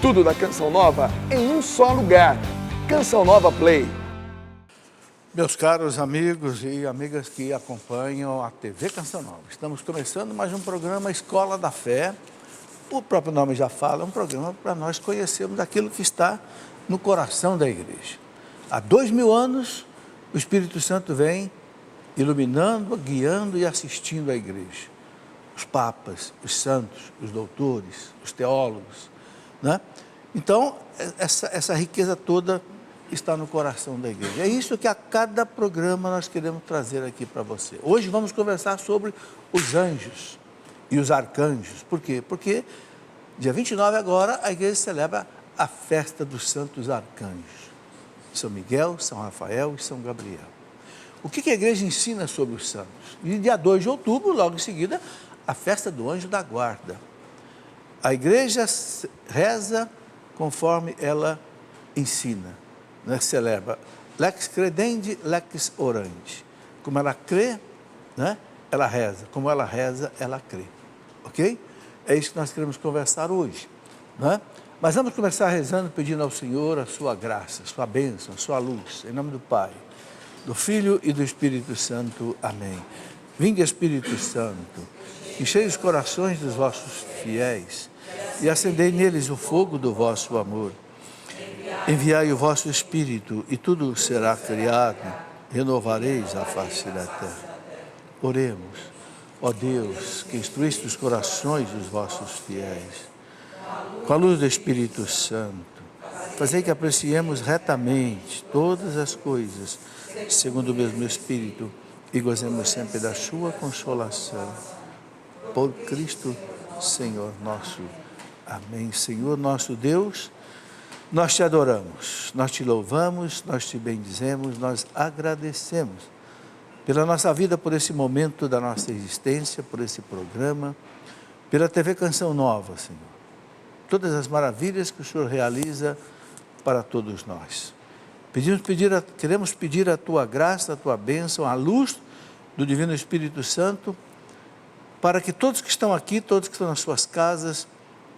Tudo da Canção Nova em um só lugar. Canção Nova Play. Meus caros amigos e amigas que acompanham a TV Canção Nova, estamos começando mais um programa Escola da Fé. O próprio nome já fala, é um programa para nós conhecermos aquilo que está no coração da igreja. Há 2000 anos, o Espírito Santo vem iluminando, guiando e assistindo a igreja. Os papas, os santos, os doutores, os teólogos, né? Então, essa riqueza toda está no coração da igreja. É isso que a cada programa nós queremos trazer aqui para você. Hoje vamos conversar sobre os anjos e os arcanjos. Por quê? Porque dia 29 agora a igreja celebra a festa dos santos arcanjos. São Miguel, São Rafael e São Gabriel. O que a igreja ensina sobre os santos? E dia 2 de outubro, logo em seguida, a festa do anjo da guarda. A igreja reza conforme ela ensina, né? Celebra lex credendi, lex orandi. Como ela crê, né? Ela reza. Como ela reza, ela crê. Ok? É isso que nós queremos conversar hoje, né? Mas vamos começar rezando, pedindo ao Senhor a sua graça, a sua bênção, a sua luz. Em nome do Pai, do Filho e do Espírito Santo. Amém. Vinde, Espírito Santo, enchei os corações dos vossos fiéis e acendei neles o fogo do vosso amor. Enviai o vosso Espírito e tudo será criado, renovareis a face da terra. Oremos, ó Deus, que instruíste os corações dos vossos fiéis. Com a luz do Espírito Santo, fazei que apreciemos retamente todas as coisas, segundo o mesmo Espírito, e gozemos sempre da sua consolação. Por Cristo, Senhor nosso. Amém. Senhor nosso Deus, nós te adoramos, nós te louvamos, nós te bendizemos, nós agradecemos pela nossa vida, por esse momento da nossa existência, por esse programa, pela TV Canção Nova, Senhor. Todas as maravilhas que o Senhor realiza para todos nós. Queremos pedir a tua graça, a tua bênção, a luz do Divino Espírito Santo, para que todos que estão aqui, todos que estão nas suas casas,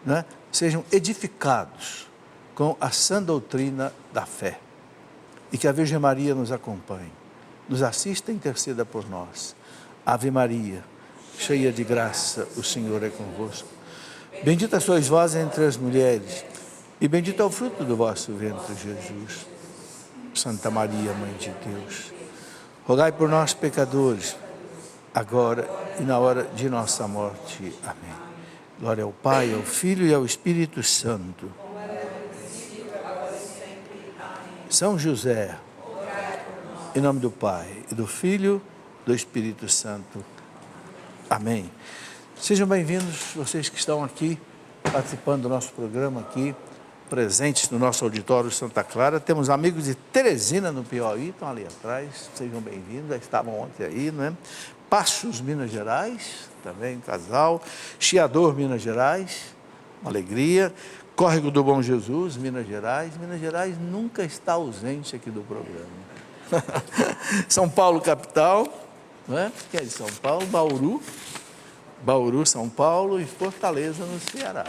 né, sejam edificados com a sã doutrina da fé. E que a Virgem Maria nos acompanhe, nos assista e interceda por nós. Ave Maria, cheia de graça, o Senhor é convosco. Bendita sois vós entre as mulheres, e bendito é o fruto do vosso ventre, Jesus. Santa Maria, Mãe de Deus, rogai por nós, pecadores, agora e na hora de nossa morte. Amém. Glória ao Pai, ao Filho e ao Espírito Santo. São José, em nome do Pai, e do Filho, do Espírito Santo. Amém. Sejam bem-vindos, vocês que estão aqui, participando do nosso programa aqui, presentes no nosso auditório Santa Clara. Temos amigos de Teresina, no Piauí, estão ali atrás, sejam bem-vindos, já estavam ontem aí, não é? Passos, Minas Gerais, também um casal. Chiador, Minas Gerais, uma alegria. Córrego do Bom Jesus, Minas Gerais. Minas Gerais nunca está ausente aqui do programa. São Paulo, capital, não é? Que é de São Paulo, Bauru, São Paulo e Fortaleza, no Ceará.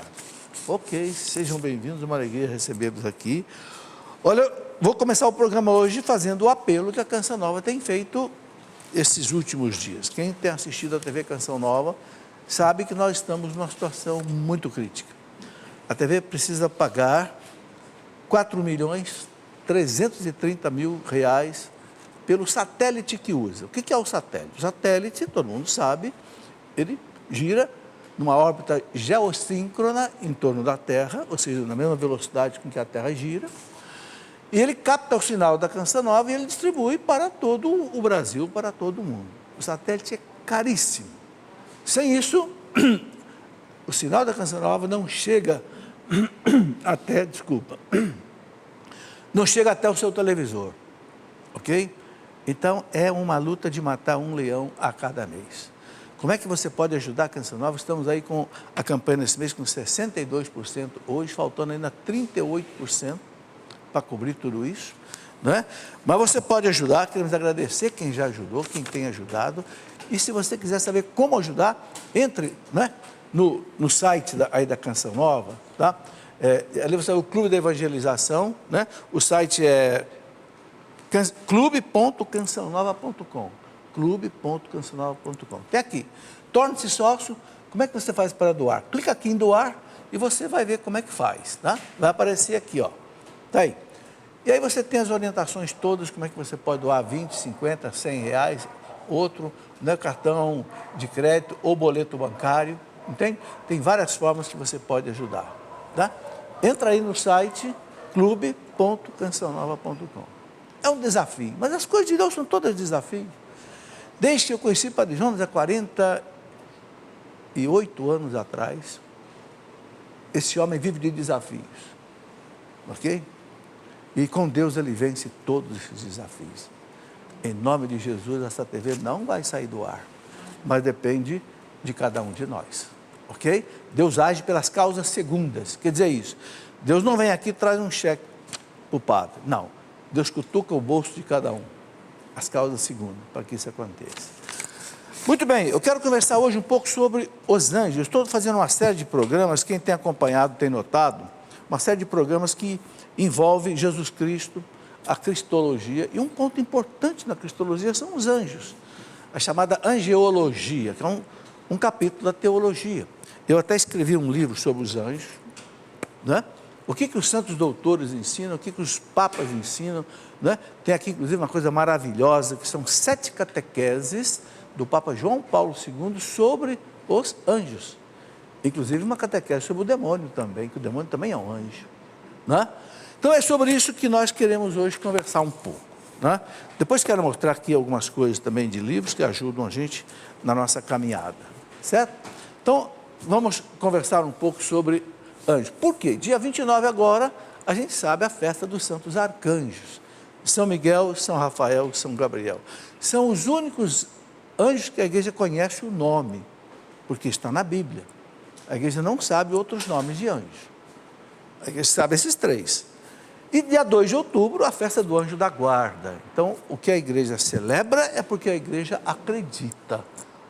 Ok, sejam bem-vindos, uma alegria recebê-los aqui. Olha, vou começar o programa hoje fazendo o apelo que a Canção Nova tem feito esses últimos dias. Quem tem assistido a TV Canção Nova sabe que nós estamos numa situação muito crítica. A TV precisa pagar R$4.330.000 pelo satélite que usa. O que é o satélite? O satélite, todo mundo sabe, ele gira numa órbita geossíncrona em torno da Terra, ou seja, na mesma velocidade com que a Terra gira, e ele capta o sinal da Canção Nova e ele distribui para todo o Brasil, para todo o mundo. O satélite é caríssimo. Sem isso, o sinal da Canção Nova não chega não chega até o seu televisor, ok? Então, é uma luta de matar um leão a cada mês. Como é que você pode ajudar a Canção Nova? Estamos aí com a campanha nesse mês com 62% hoje, faltando ainda 38% para cobrir tudo isso, né? Mas você pode ajudar, queremos agradecer quem já ajudou, quem tem ajudado, e se você quiser saber como ajudar, entre, né, no site da Canção Nova, tá? Ali você tem o Clube da Evangelização, né? O site é clube.cançãonova.com. clube.cançãonova.com. Tem aqui. Torne-se sócio. Como é que você faz para doar? Clica aqui em doar e você vai ver como é que faz, tá? Vai aparecer aqui, ó. Tá aí. E aí você tem as orientações todas, como é que você pode doar 20, 50, 100 reais, outro, né, cartão de crédito ou boleto bancário, entende? Tem várias formas que você pode ajudar, tá? Entra aí no site clube.cançãonova.com. É um desafio, mas as coisas de Deus são todas desafios. Desde que eu conheci o Padre Jonas há 48 anos atrás, esse homem vive de desafios, ok? E com Deus ele vence todos esses desafios. Em nome de Jesus, essa TV não vai sair do ar, mas depende de cada um de nós, ok? Deus age pelas causas segundas, quer dizer isso. Deus não vem aqui e traz um cheque para o padre, não. Deus cutuca o bolso de cada um, as causas segundas, para que isso aconteça. Muito bem, eu quero conversar hoje um pouco sobre os anjos. Estou fazendo uma série de programas, quem tem acompanhado tem notado, uma série de programas que envolve Jesus Cristo, a cristologia, e um ponto importante na cristologia são os anjos, a chamada angeologia, que é um capítulo da teologia. Eu até escrevi um livro sobre os anjos, né? O que os santos doutores ensinam, o que os papas ensinam, né? Tem aqui inclusive uma coisa maravilhosa, que são 7 catequeses do Papa João Paulo II sobre os anjos, inclusive uma catequese sobre o demônio também, que o demônio também é um anjo, né? Então é sobre isso que nós queremos hoje conversar um pouco, né? Depois quero mostrar aqui algumas coisas também de livros que ajudam a gente na nossa caminhada, certo? Então vamos conversar um pouco sobre anjos. Por quê? Dia 29 agora, a gente sabe a festa dos santos arcanjos, São Miguel, São Rafael, São Gabriel. São os únicos anjos que a igreja conhece o nome, porque está na Bíblia. A igreja não sabe outros nomes de anjos. A igreja sabe esses 3. E dia 2 de outubro, a festa do anjo da guarda. Então, o que a igreja celebra é porque a igreja acredita,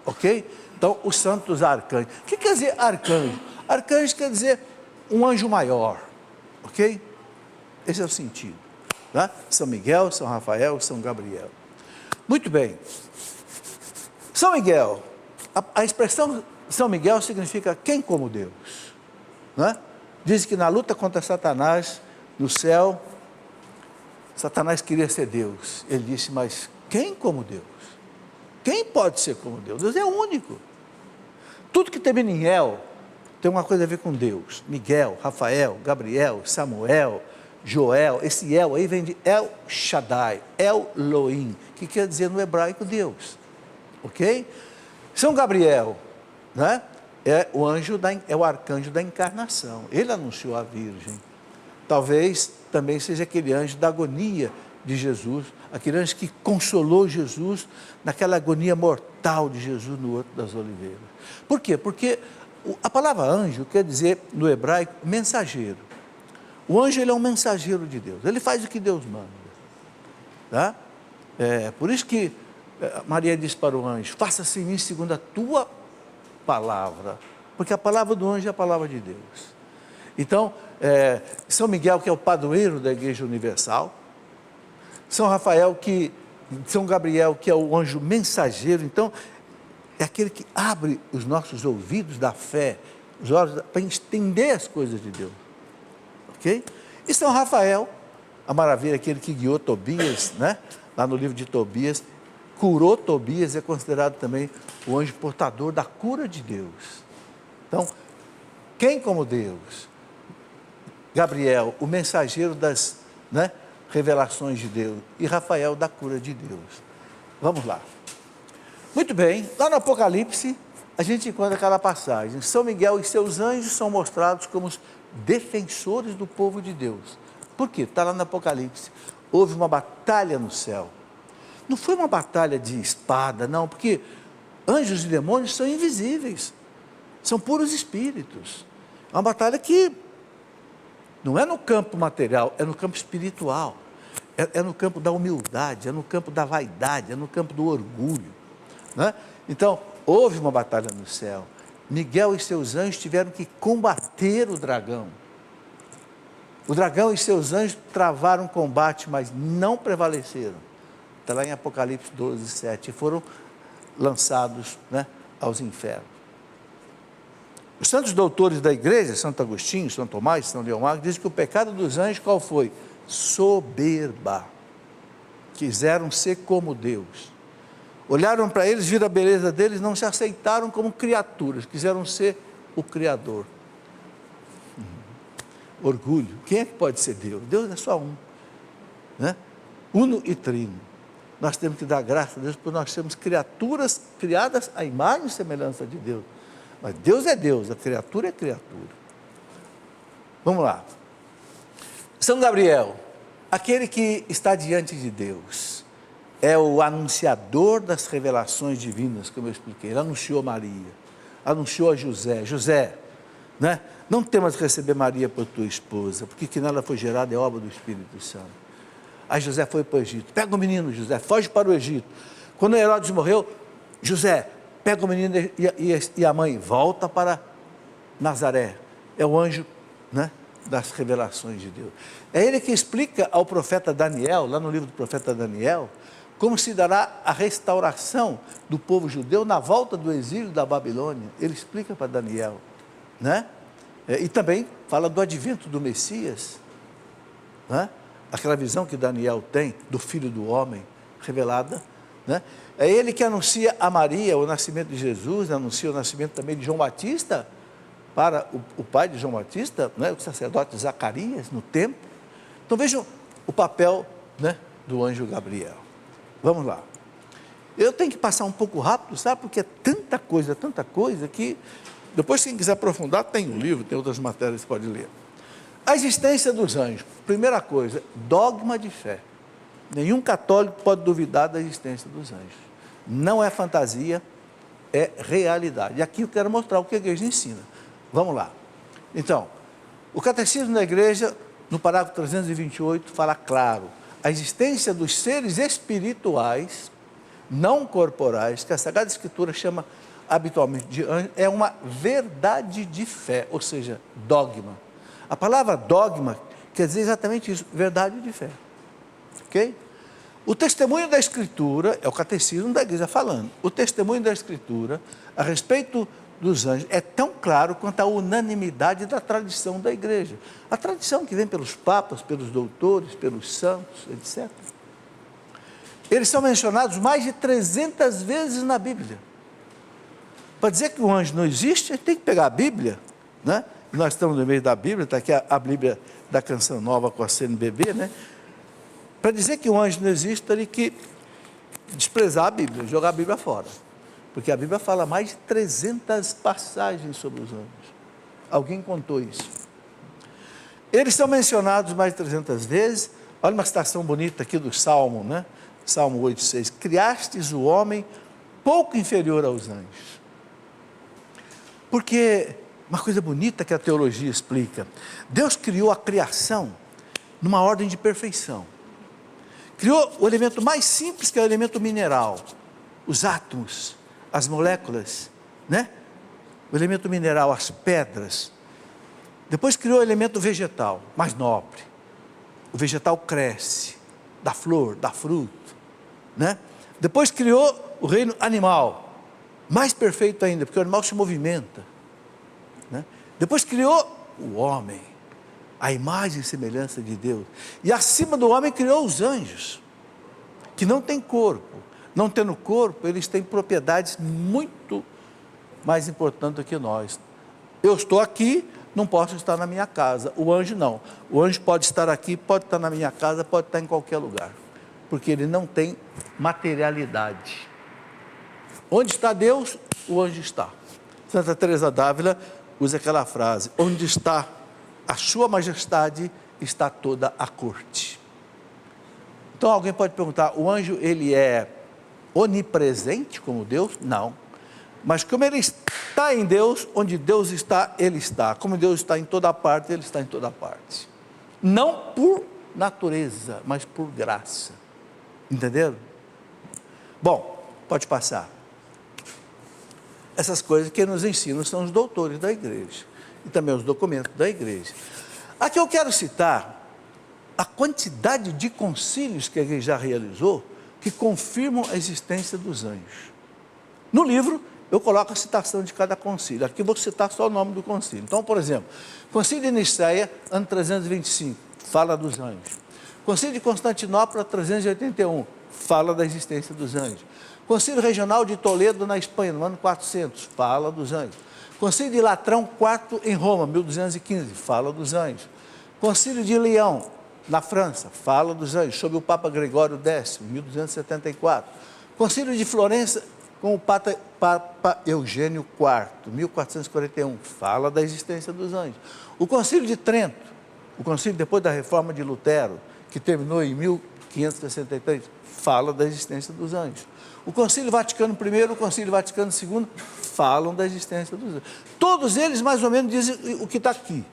ok? Então, os santos arcanjos. O que quer dizer arcanjo? Arcanjo quer dizer um anjo maior, ok? Esse é o sentido, tá? São Miguel, São Rafael, São Gabriel. Muito bem. São Miguel, a expressão São Miguel significa quem como Deus, né? Diz que na luta contra Satanás, no céu, Satanás queria ser Deus. Ele disse, mas quem como Deus? Quem pode ser como Deus? Deus é único. Tudo que termina em El tem uma coisa a ver com Deus. Miguel, Rafael, Gabriel, Samuel, Joel. Esse El aí vem de El Shaddai, Elohim, que quer dizer no hebraico Deus. Ok? São Gabriel, né? É o arcanjo da encarnação. Ele anunciou a Virgem. Talvez também seja aquele anjo da agonia de Jesus, aquele anjo que consolou Jesus naquela agonia mortal de Jesus no Horto das Oliveiras. Por quê? Porque a palavra anjo quer dizer, no hebraico, mensageiro. O anjo ele é um mensageiro de Deus, ele faz o que Deus manda. Tá? Por isso que Maria disse para o anjo, faça-se em mim segundo a tua palavra, porque a palavra do anjo é a palavra de Deus. Então, São Miguel, que é o padroeiro da Igreja Universal, São Gabriel, que é o anjo mensageiro, então, é aquele que abre os nossos ouvidos da fé, os olhos para entender as coisas de Deus, ok? E São Rafael, a maravilha, aquele que guiou Tobias, né? Lá no livro de Tobias, curou Tobias, é considerado também o anjo portador da cura de Deus. Então, quem como Deus? Gabriel, o mensageiro das, né, revelações de Deus, e Rafael da cura de Deus. Vamos lá. Muito bem, lá no Apocalipse, a gente encontra aquela passagem. São Miguel e seus anjos são mostrados como os defensores do povo de Deus. Por quê? Está lá no Apocalipse. Houve uma batalha no céu. Não foi uma batalha de espada, não, porque anjos e demônios são invisíveis. São puros espíritos. É uma batalha que não é no campo material, é no campo espiritual. É no campo da humildade, é no campo da vaidade, é no campo do orgulho, né? Então, houve uma batalha no céu. Miguel e seus anjos tiveram que combater o dragão. O dragão e seus anjos travaram combate, mas não prevaleceram. Está lá em Apocalipse 12, 7. E foram lançados, né, aos infernos. Os santos doutores da igreja, Santo Agostinho, São Tomás, São Leão Magno, dizem que o pecado dos anjos qual foi? Soberba. Quiseram ser como Deus. Olharam para eles, viram a beleza deles, não se aceitaram como criaturas, quiseram ser o Criador. Orgulho. Quem é que pode ser Deus? Deus é só um, né? Uno e trino. Nós temos que dar graças a Deus, porque nós somos criaturas criadas à imagem e semelhança de Deus. Mas Deus é Deus, a criatura é criatura. Vamos lá. São Gabriel, aquele que está diante de Deus, é o anunciador das revelações divinas, como eu expliquei. Ele anunciou Maria, anunciou a José. José, né? Não temas receber Maria por tua esposa, porque que nela foi gerada é obra do Espírito Santo. Aí José foi para o Egito. Pega o menino, José, foge para o Egito. Quando Herodes morreu, José, pega o menino e a mãe, volta para Nazaré. É o anjo, né, das revelações de Deus. É ele que explica ao profeta Daniel, lá no livro do profeta Daniel, como se dará a restauração do povo judeu na volta do exílio da Babilônia. Ele explica para Daniel, né? E também fala do advento do Messias, né? Aquela visão que Daniel tem do Filho do Homem revelada, né? É ele que anuncia a Maria o nascimento de Jesus, anuncia o nascimento também de João Batista para o pai de João Batista, né? O sacerdote Zacarias no templo. Então vejam o papel, né, do anjo Gabriel. Vamos lá. Eu tenho que passar um pouco rápido, sabe? Porque é tanta coisa que depois, quem quiser aprofundar, tem um livro, tem outras matérias que pode ler. A existência dos anjos. Primeira coisa, dogma de fé. Nenhum católico pode duvidar da existência dos anjos. Não é fantasia, é realidade. E aqui eu quero mostrar o que a igreja ensina. Vamos lá. Então, o Catecismo da Igreja, no parágrafo 328, fala claro. A existência dos seres espirituais, não corporais, que a Sagrada Escritura chama habitualmente de anjo, é uma verdade de fé, ou seja, dogma. A palavra dogma quer dizer exatamente isso, verdade de fé. Ok? O testemunho da Escritura, é o Catecismo da Igreja falando, o testemunho da Escritura a respeito dos anjos é tão claro quanto a unanimidade da tradição da Igreja. A tradição que vem pelos papas, pelos doutores, pelos santos, etc. Eles são mencionados mais de 300 vezes na Bíblia. Para dizer que o anjo não existe, a gente tem que pegar a Bíblia, né? Nós estamos no meio da Bíblia, está aqui a Bíblia da Canção Nova com a CNBB, né? Para dizer que o anjo não existe, teria que desprezar a Bíblia, jogar a Bíblia fora. Porque a Bíblia fala mais de 300 passagens sobre os anjos. Alguém contou isso. Eles são mencionados mais de 300 vezes. Olha uma citação bonita aqui do Salmo, né? Salmo 8,6. Criastes o homem pouco inferior aos anjos. Porque, uma coisa bonita que a teologia explica, Deus criou a criação numa ordem de perfeição. Criou o elemento mais simples, que é o elemento mineral, os átomos, as moléculas, né? O elemento mineral, as pedras. Depois criou o elemento vegetal, mais nobre. O vegetal cresce, dá flor, dá fruto, né? Depois criou o reino animal, mais perfeito ainda, porque o animal se movimenta, né? Depois criou o homem, a imagem e semelhança de Deus. E acima do homem criou os anjos, que não têm corpo. Não tendo corpo, eles têm propriedades muito mais importantes do que nós. Eu estou aqui, não posso estar na minha casa. O anjo não. O anjo pode estar aqui, pode estar na minha casa, pode estar em qualquer lugar. Porque ele não tem materialidade. Onde está Deus, o anjo está. Santa Teresa d'Ávila usa aquela frase: onde está a sua majestade, está toda a corte. Então alguém pode perguntar, o anjo ele é onipresente como Deus? Não. Mas como ele está em Deus, onde Deus está, ele está. Como Deus está em toda parte, ele está em toda parte. Não por natureza, mas por graça. Entenderam? Bom, pode passar. Essas coisas que nos ensinam são os doutores da igreja. E também os documentos da igreja. Aqui eu quero citar a quantidade de concílios que a igreja já realizou que confirmam a existência dos anjos. No livro, eu coloco a citação de cada concílio. Aqui eu vou citar só o nome do concílio. Então, por exemplo, Concílio de Nicéia, ano 325, fala dos anjos. Concílio de Constantinopla, 381, fala da existência dos anjos. Concílio Regional de Toledo, na Espanha, no ano 400, fala dos anjos. Concílio de Latrão IV, em Roma, 1215, fala dos anjos. Concílio de Leão, na França, fala dos anjos, sob o Papa Gregório X, 1274. Concílio de Florença, com o Papa Eugênio IV, 1441, fala da existência dos anjos. O Concílio de Trento, o concílio depois da reforma de Lutero, que terminou em 1563, fala da existência dos anjos. O Concílio Vaticano I e o Concílio Vaticano II falam da existência dos anjos. Todos eles mais ou menos dizem o que está aqui.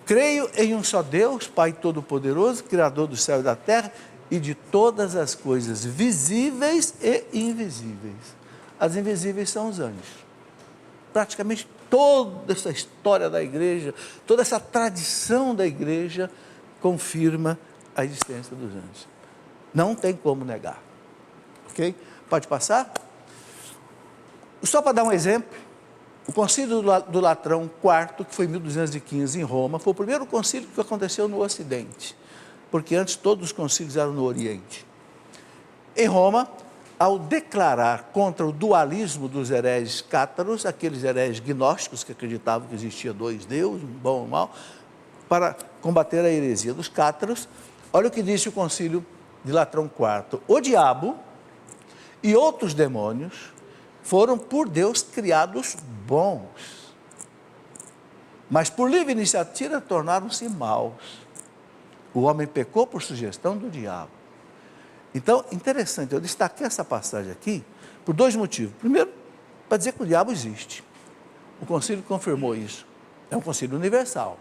Creio em um só Deus, Pai Todo-Poderoso, Criador do céu e da terra, e de todas as coisas visíveis e invisíveis. As invisíveis são os anjos. Praticamente toda essa história da igreja, toda essa tradição da igreja confirma a existência dos anjos. Não tem como negar. Ok? Pode passar? Só para dar um exemplo, o concílio do Latrão IV, que foi em 1215 em Roma, foi o primeiro concílio que aconteceu no Ocidente, porque antes todos os concílios eram no Oriente. Em Roma, ao declarar contra o dualismo dos hereges cátaros, aqueles hereges gnósticos que acreditavam que existia dois deuses, um bom e um mau, para combater a heresia dos cátaros, olha o que disse o concílio de Latrão IV. O diabo e outros demônios foram por Deus criados bons, mas por livre iniciativa tornaram-se maus. O homem pecou por sugestão do diabo. Então, interessante, eu destaquei essa passagem aqui por dois motivos. Primeiro, para dizer que o diabo existe. O concílio confirmou isso. É um concílio universal.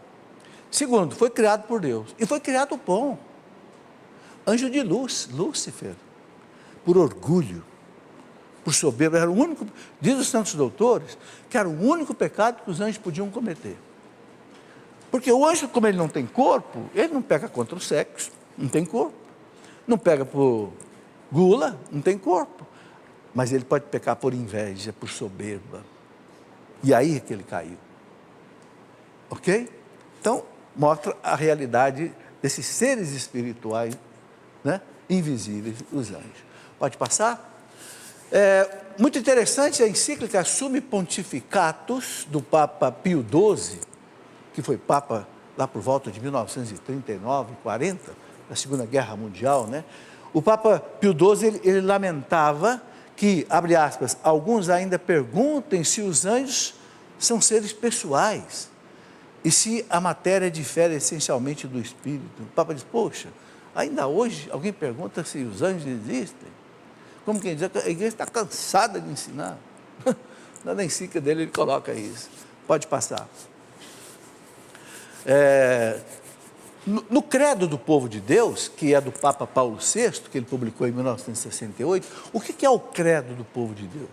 Segundo, foi criado por Deus. E foi criado bom. Anjo de luz, Lúcifer, por orgulho, por soberba, era o único, diz os santos doutores, que era o único pecado que os anjos podiam cometer. Porque o anjo, como ele não tem corpo, ele não peca contra o sexo, não tem corpo. Não pega por gula, não tem corpo. Mas ele pode pecar por inveja, por soberba. E aí é que ele caiu. Ok? Então, mostra a realidade desses seres espirituais, né, invisíveis, os anjos. Pode passar? Muito interessante a encíclica Summi Pontificatus, do Papa Pio XII, que foi Papa lá por volta de 1939, 40, da Segunda Guerra Mundial, né? O Papa Pio XII, ele lamentava que, abre aspas, alguns ainda perguntem se os anjos são seres pessoais e se a matéria difere essencialmente do espírito. O Papa diz, poxa, ainda hoje alguém pergunta se os anjos existem? Como quem diz, a igreja está cansada de ensinar. Na encíclica dele ele coloca isso. Pode passar. No credo do povo de Deus, que é do Papa Paulo VI, que ele publicou em 1968, o que é o credo do povo de Deus?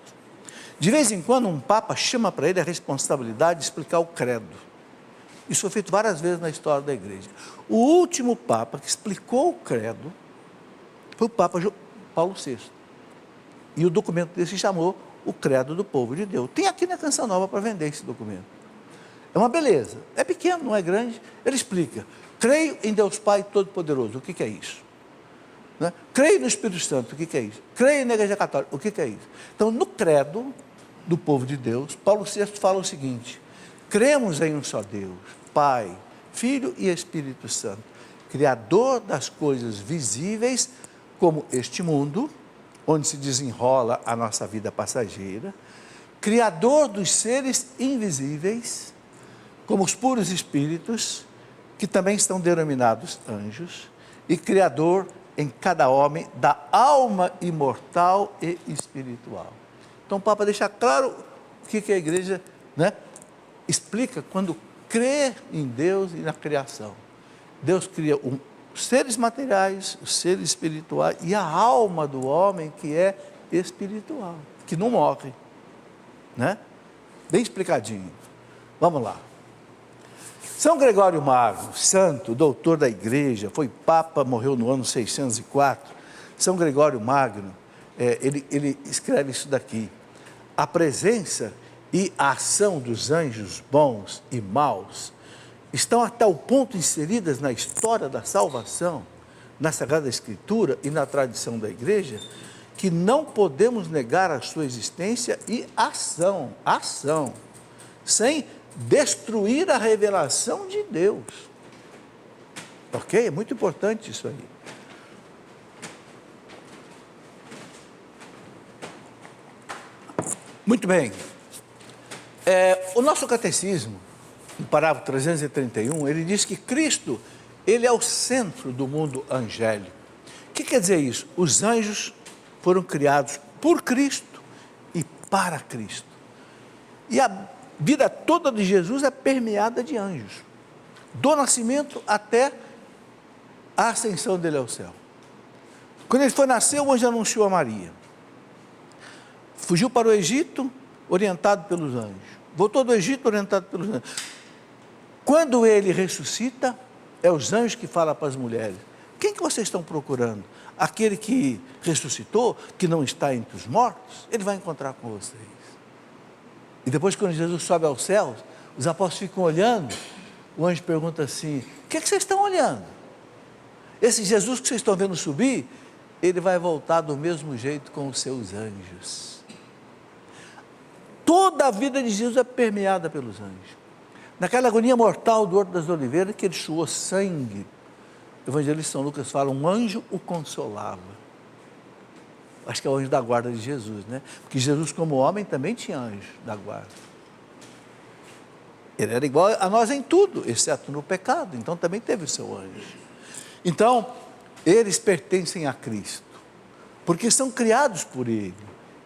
De vez em quando um Papa chama para ele a responsabilidade de explicar o credo. Isso foi feito várias vezes na história da igreja. O último Papa que explicou o credo foi o Papa Paulo VI. E o documento dele se chamou O Credo do Povo de Deus. Tem aqui na Canção Nova para vender esse documento. É uma beleza. É pequeno, não é grande. Ele explica. Creio em Deus Pai Todo-Poderoso. O que é isso? Né? Creio no Espírito Santo. O que é isso? Creio na Igreja Católica. O que é isso? Então, no credo do povo de Deus, Paulo VI fala o seguinte: cremos em um só Deus, Pai, Filho e Espírito Santo, Criador das coisas visíveis, como este mundo, onde se desenrola a nossa vida passageira, Criador dos seres invisíveis, como os puros espíritos, que também estão denominados anjos, e Criador em cada homem da alma imortal e espiritual. Então o Papa deixa claro o que a igreja, né, explica quando crê em Deus e na criação. Deus cria os seres materiais, os seres espirituais e a alma do homem que é espiritual, que não morre, né? Bem explicadinho. Vamos lá. São Gregório Magno, santo, doutor da igreja, foi papa, morreu no ano 604. São Gregório Magno, ele escreve isso daqui. A presença e a ação dos anjos bons e maus estão a tal ponto inseridas na história da salvação, na Sagrada Escritura e na tradição da igreja, que não podemos negar a sua existência e ação, sem destruir a revelação de Deus. Ok? É muito importante isso aí. Muito bem. O nosso catecismo, no parágrafo 331, ele diz que Cristo, ele é o centro do mundo angélico. O que quer dizer isso? Os anjos foram criados por Cristo e para Cristo. E a vida toda de Jesus é permeada de anjos, do nascimento até a ascensão dele ao céu. Quando ele foi nascer, o anjo anunciou a Maria. Fugiu para o Egito, orientado pelos anjos. Voltou do Egito, orientado pelos anjos. Quando ele ressuscita, é os anjos que falam para as mulheres. Quem que vocês estão procurando? Aquele que ressuscitou, que não está entre os mortos? Ele vai encontrar com vocês. E depois, quando Jesus sobe aos céus, os apóstolos ficam olhando, o anjo pergunta assim: o que vocês estão olhando? Esse Jesus que vocês estão vendo subir, ele vai voltar do mesmo jeito com os seus anjos. Toda a vida de Jesus é permeada pelos anjos. Naquela agonia mortal do Horto das Oliveiras, que ele suou sangue, o evangelista São Lucas fala, um anjo o consolava. Acho que é o anjo da guarda de Jesus, né? Porque Jesus, como homem, também tinha anjo da guarda. Ele era igual a nós em tudo, exceto no pecado, então também teve o seu anjo. Então, eles pertencem a Cristo, porque são criados por Ele,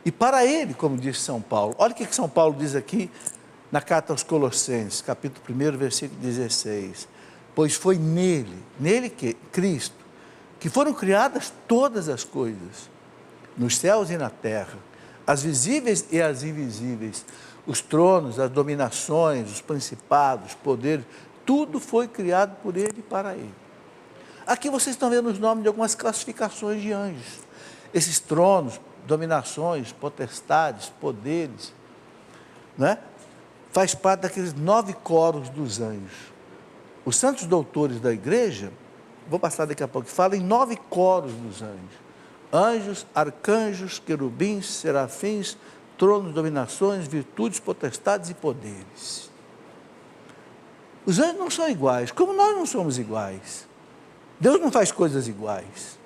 e para Ele, como diz São Paulo. Olha o que São Paulo diz aqui, na carta aos Colossenses, capítulo 1, versículo 16. Pois foi nele que, Cristo, que foram criadas todas as coisas, nos céus e na terra, as visíveis e as invisíveis, os tronos, as dominações, os principados, poderes, tudo foi criado por Ele e para Ele. Aqui vocês estão vendo os nomes de algumas classificações de anjos. Esses tronos, dominações, potestades, poderes, né? Faz parte daqueles 9 coros dos anjos. Os santos doutores da igreja, vou passar daqui a pouco, falam em 9 coros dos anjos. Anjos, arcanjos, querubins, serafins, tronos, dominações, virtudes, potestades e poderes. Os anjos não são iguais, como nós não somos iguais. Deus não faz coisas iguais.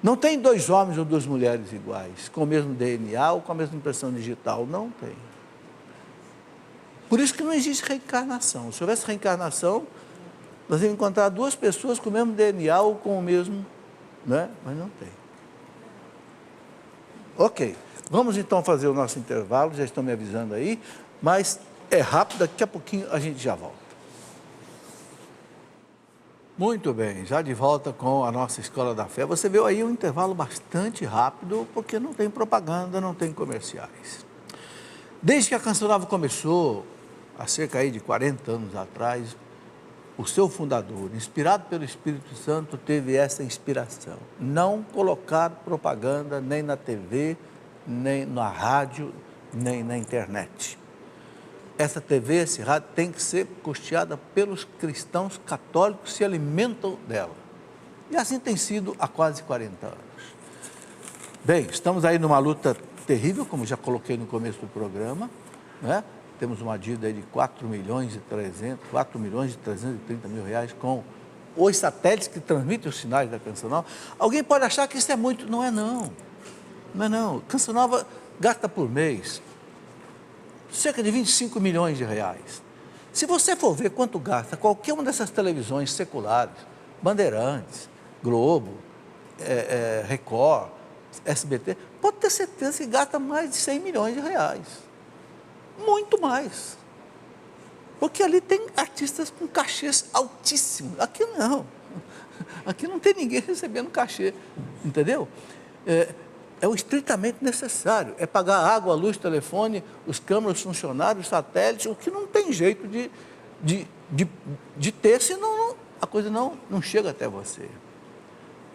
Não tem 2 homens ou 2 mulheres iguais, com o mesmo DNA ou com a mesma impressão digital, não tem. Por isso que não existe reencarnação. Se houvesse reencarnação, nós íamos encontrar 2 pessoas com o mesmo DNA ou com o mesmo, né? Mas não tem. Ok, vamos então fazer o nosso intervalo, já estão me avisando aí, mas é rápido, daqui a pouquinho a gente já volta. Muito bem, já de volta com a nossa Escola da Fé. Você viu aí um intervalo bastante rápido, porque não tem propaganda, não tem comerciais. Desde que a Canção Nova começou, há cerca aí de 40 anos atrás, o seu fundador, inspirado pelo Espírito Santo, teve essa inspiração. Não colocar propaganda nem na TV, nem na rádio, nem na internet. Essa TV, esse rádio, tem que ser custeada pelos cristãos católicos que se alimentam dela. E assim tem sido há quase 40 anos. Bem, estamos aí numa luta terrível, como já coloquei no começo do programa, né? Temos uma dívida aí de 4 milhões e 330 mil reais com os satélites que transmitem os sinais da Canção Nova. Alguém pode achar que isso é muito, não é não. Não é não. Canção Nova gasta por mês cerca de 25 milhões de reais. Se você for ver quanto gasta qualquer uma dessas televisões seculares, Bandeirantes, Globo, Record, SBT, pode ter certeza que gasta mais de 100 milhões de reais. Muito mais. Porque ali tem artistas com cachês altíssimos. Aqui não. Aqui não tem ninguém recebendo cachê. Entendeu? É o estritamente necessário. É pagar água, luz, telefone, os câmeras, os funcionários, os satélites, o que não tem jeito de de ter, senão a coisa não chega até você.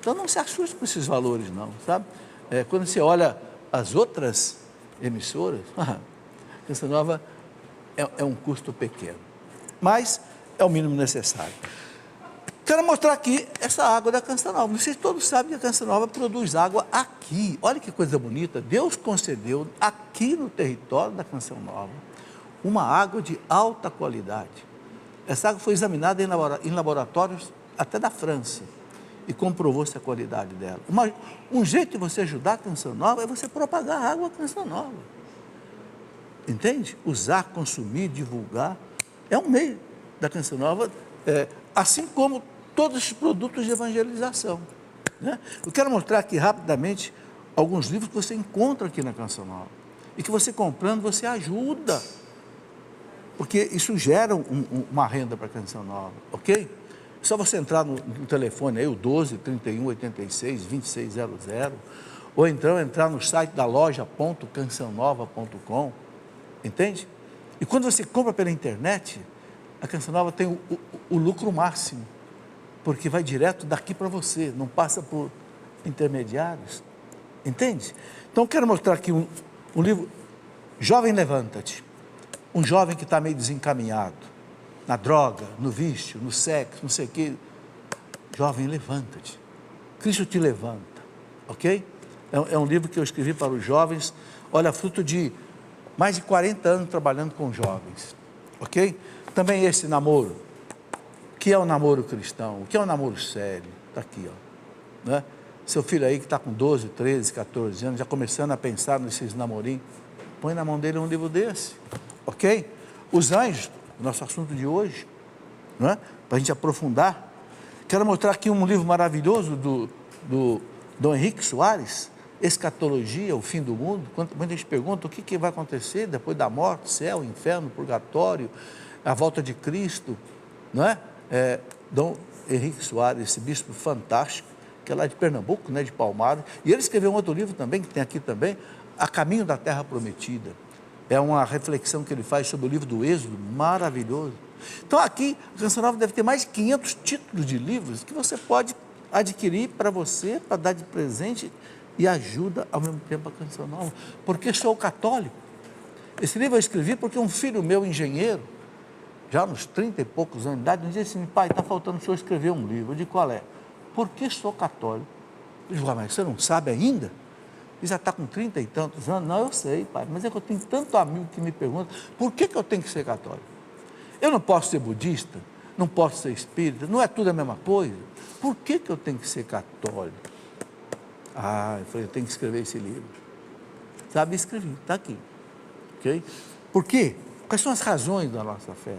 Então não se assuste com esses valores não, sabe? Quando você olha as outras emissoras, a Canção Nova é um custo pequeno, mas é o mínimo necessário. Quero mostrar aqui essa água da Canção Nova. Vocês todos sabem que a Canção Nova produz água aqui. Olha que coisa bonita. Deus concedeu aqui no território da Canção Nova uma água de alta qualidade. Essa água foi examinada em laboratórios até da França e comprovou-se a qualidade dela. Um jeito de você ajudar a Canção Nova é você propagar a água da Canção Nova. Entende? Usar, consumir, divulgar. É um meio da Canção Nova, assim como todos os produtos de evangelização. Né? Eu quero mostrar aqui rapidamente alguns livros que você encontra aqui na Canção Nova. E que você comprando, você ajuda. Porque isso gera uma renda para a Canção Nova, ok? É só você entrar no telefone aí, o 12 31 86 2600, ou então entrar no site da loja.cançãonova.com, entende? E quando você compra pela internet, a Canção Nova tem o lucro máximo, porque vai direto daqui para você, não passa por intermediários, entende? Então, eu quero mostrar aqui um livro, Jovem Levanta-te. Um jovem que está meio desencaminhado, na droga, no vício, no sexo, não sei o quê. Jovem, levanta-te. Cristo te levanta, ok? É um livro que eu escrevi para os jovens, olha, fruto de mais de 40 anos trabalhando com jovens, ok? Também esse namoro. O que é o namoro cristão? O que é o namoro sério? Está aqui, ó. Né? Seu filho aí que está com 12, 13, 14 anos, já começando a pensar nesses namorinhos, põe na mão dele um livro desse. Ok? Os anjos, nosso assunto de hoje, não é? Para a gente aprofundar. Quero mostrar aqui um livro maravilhoso do Dom Henrique Soares, Escatologia, o fim do mundo. Quando a gente pergunta o que vai acontecer depois da morte, céu, inferno, purgatório, a volta de Cristo, não é? Dom Henrique Soares, esse bispo fantástico, que é lá de Pernambuco, né, de Palmares. E ele escreveu um outro livro também, que tem aqui também, A Caminho da Terra Prometida. É uma reflexão que ele faz sobre o livro do Êxodo, maravilhoso. Então aqui, a Canção Nova deve ter mais de 500 títulos de livros que você pode adquirir para você, para dar de presente e ajuda ao mesmo tempo a Canção Nova. Porque sou católico. Esse livro eu escrevi porque um filho meu, engenheiro, já nos 30 e poucos anos de idade, me disse assim, pai, está faltando o senhor escrever um livro. Eu disse, qual é? Porque sou católico. Eu disse, mas você não sabe ainda? Ele já está com 30 e tantos anos. Não, eu sei, pai, mas é que eu tenho tanto amigo que me pergunta, por que eu tenho que ser católico? Eu não posso ser budista, não posso ser espírita, não é tudo a mesma coisa? Por que eu tenho que ser católico? Eu falei, eu tenho que escrever esse livro. Sabe, escrevi, está aqui. Ok? Por quê? Quais são as razões da nossa fé?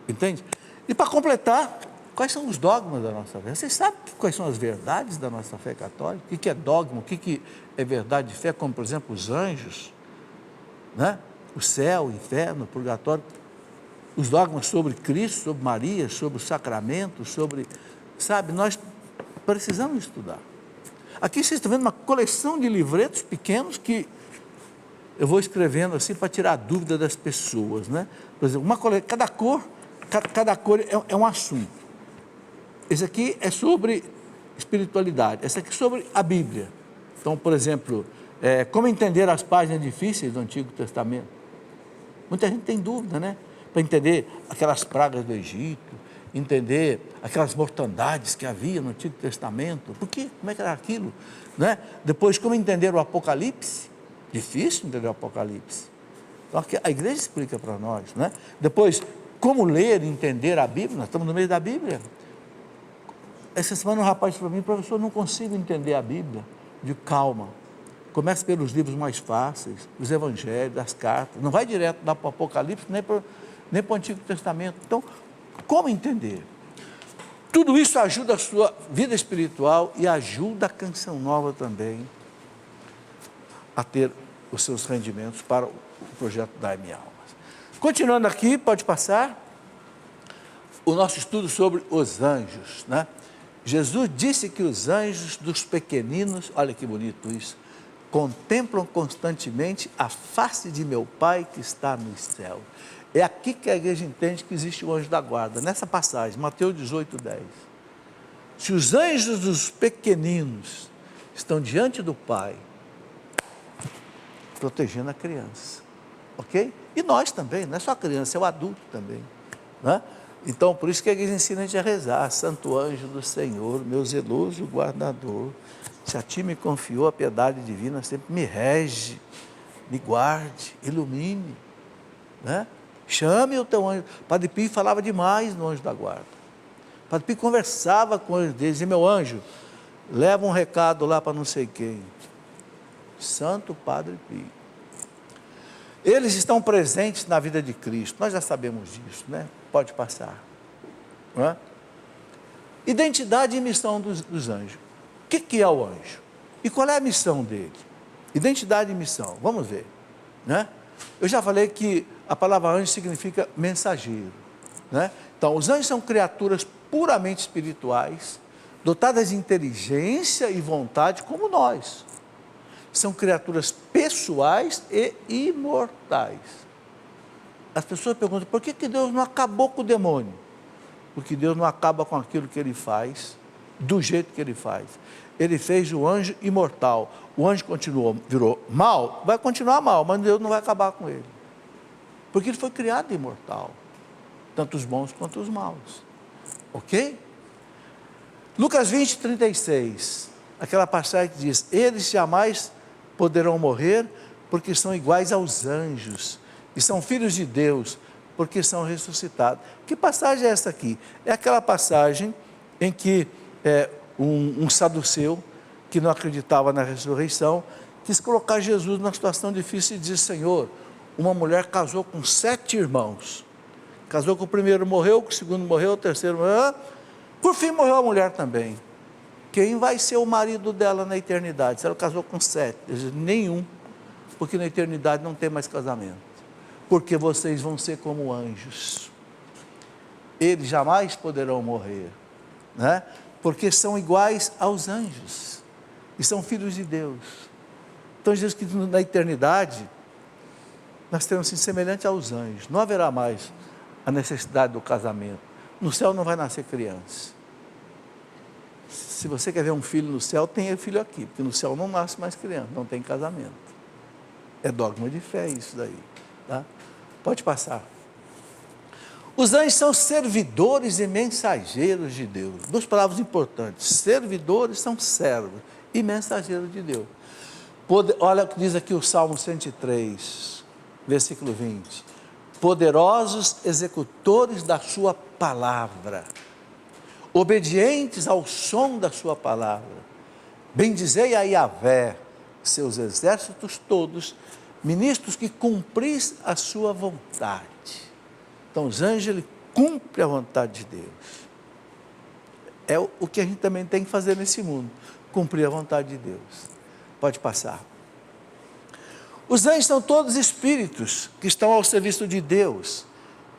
Entende? E para completar, quais são os dogmas da nossa fé? Vocês sabem quais são as verdades da nossa fé católica? O que é dogma? O que é verdade de fé? Como, por exemplo, os anjos, né? O céu, o inferno, o purgatório. Os dogmas sobre Cristo, sobre Maria, sobre os sacramentos, sobre... Sabe, nós precisamos estudar. Aqui vocês estão vendo uma coleção de livretos pequenos que eu vou escrevendo assim para tirar a dúvida das pessoas, né? Por exemplo, cada cor é um assunto. Esse aqui é sobre espiritualidade, esse aqui é sobre a Bíblia. Então, por exemplo, como entender as páginas difíceis do Antigo Testamento? Muita gente tem dúvida, né? Para entender aquelas pragas do Egito, entender aquelas mortandades que havia no Antigo Testamento. Por quê? Como é que era aquilo? Né? Depois, como entender o Apocalipse? Difícil entender o Apocalipse. Então, a igreja explica para nós, né? Depois, como ler e entender a Bíblia? Nós estamos no meio da Bíblia. Essa semana um rapaz disse para mim, professor, não consigo entender a Bíblia. Eu digo, calma. Comece pelos livros mais fáceis, os evangelhos, as cartas. Não vai direto para o Apocalipse, nem para o Antigo Testamento. Então, como entender? Tudo isso ajuda a sua vida espiritual e ajuda a Canção Nova também a ter os seus rendimentos para o projeto Dai-me Almas. Continuando aqui, pode passar, o nosso estudo sobre os anjos, né? Jesus disse que os anjos dos pequeninos, olha que bonito isso, contemplam constantemente a face de meu Pai que está no céu. É aqui que a igreja entende que existe o anjo da guarda, nessa passagem, Mateus 18:10. Se os anjos dos pequeninos estão diante do Pai, protegendo a criança, ok? E nós também, não é só a criança, é o adulto também, né? Então, por isso que a igreja ensina a gente a rezar: Santo anjo do Senhor, meu zeloso guardador, se a ti me confiou a piedade divina, sempre me rege, me guarde, ilumine, né? Chame o teu anjo. Padre Pio falava demais no anjo da guarda. Padre Pio conversava com o anjo dele, dizia: meu anjo, leva um recado lá para não sei quem. Santo Padre Pio. Eles estão presentes na vida de Cristo, nós já sabemos disso, né? Pode passar. Não é? Identidade e missão dos anjos. O que é o anjo? E qual é a missão dele? Identidade e missão, vamos ver, né? Eu já falei que a palavra anjo significa mensageiro, né? Então, os anjos são criaturas puramente espirituais, dotadas de inteligência e vontade como nós. São criaturas pessoais e imortais. As pessoas perguntam: por que Deus não acabou com o demônio? Porque Deus não acaba com aquilo que Ele faz, do jeito que Ele faz. Ele fez o anjo imortal. O anjo virou mal, vai continuar mal, mas Deus não vai acabar com ele. Porque ele foi criado imortal, tanto os bons quanto os maus. Ok? Lucas 20:36, aquela passagem que diz: eles jamais poderão morrer, porque são iguais aos anjos, e são filhos de Deus, porque são ressuscitados. Que passagem é essa aqui? É aquela passagem em que um saduceu, que não acreditava na ressurreição, quis colocar Jesus numa situação difícil e dizer: Senhor, uma mulher casou com 7 irmãos, casou com o primeiro, morreu, com o segundo morreu, o terceiro morreu, por fim morreu a mulher também. Quem vai ser o marido dela na eternidade? Se ela casou com 7, eu disse: nenhum, porque na eternidade não tem mais casamento, porque vocês vão ser como anjos, eles jamais poderão morrer, né? Porque são iguais aos anjos, e são filhos de Deus. Então diz que na eternidade, nós teremos assim, semelhante aos anjos, não haverá mais a necessidade do casamento, no céu não vai nascer criança. Se você quer ver um filho no céu, tenha filho aqui, porque no céu não nasce mais criança, não tem casamento. É dogma de fé isso daí, tá? Pode passar. Os anjos são servidores e mensageiros de Deus. 2 palavras importantes: servidores são servos e mensageiros de Deus. Olha o que diz aqui o Salmo 103, versículo 20: poderosos executores da sua palavra, obedientes ao som da sua palavra, bendizei a Yahvé, seus exércitos todos, ministros que cumpris a sua vontade. Então os anjos, ele cumpre a vontade de Deus. É o que a gente também tem que fazer nesse mundo, cumprir a vontade de Deus. Pode passar. Os anjos são todos espíritos que estão ao serviço de Deus,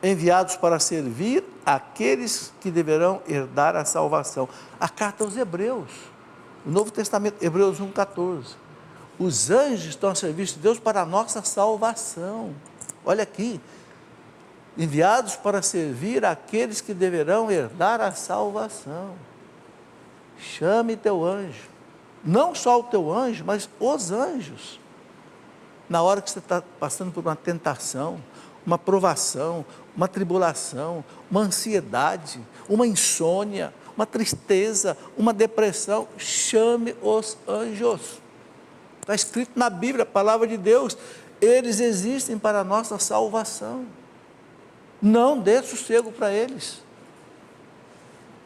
enviados para servir aqueles que deverão herdar a salvação. A carta aos Hebreus, o Novo Testamento, Hebreus 1:14. Os anjos estão ao serviço de Deus para a nossa salvação. Olha aqui: enviados para servir aqueles que deverão herdar a salvação. Chame teu anjo, não só o teu anjo, mas os anjos. Na hora que você está passando por uma tentação, uma provação, uma tribulação, uma ansiedade, uma insônia, uma tristeza, uma depressão, chame os anjos. Está escrito na Bíblia, a palavra de Deus, eles existem para a nossa salvação. Não dê sossego para eles.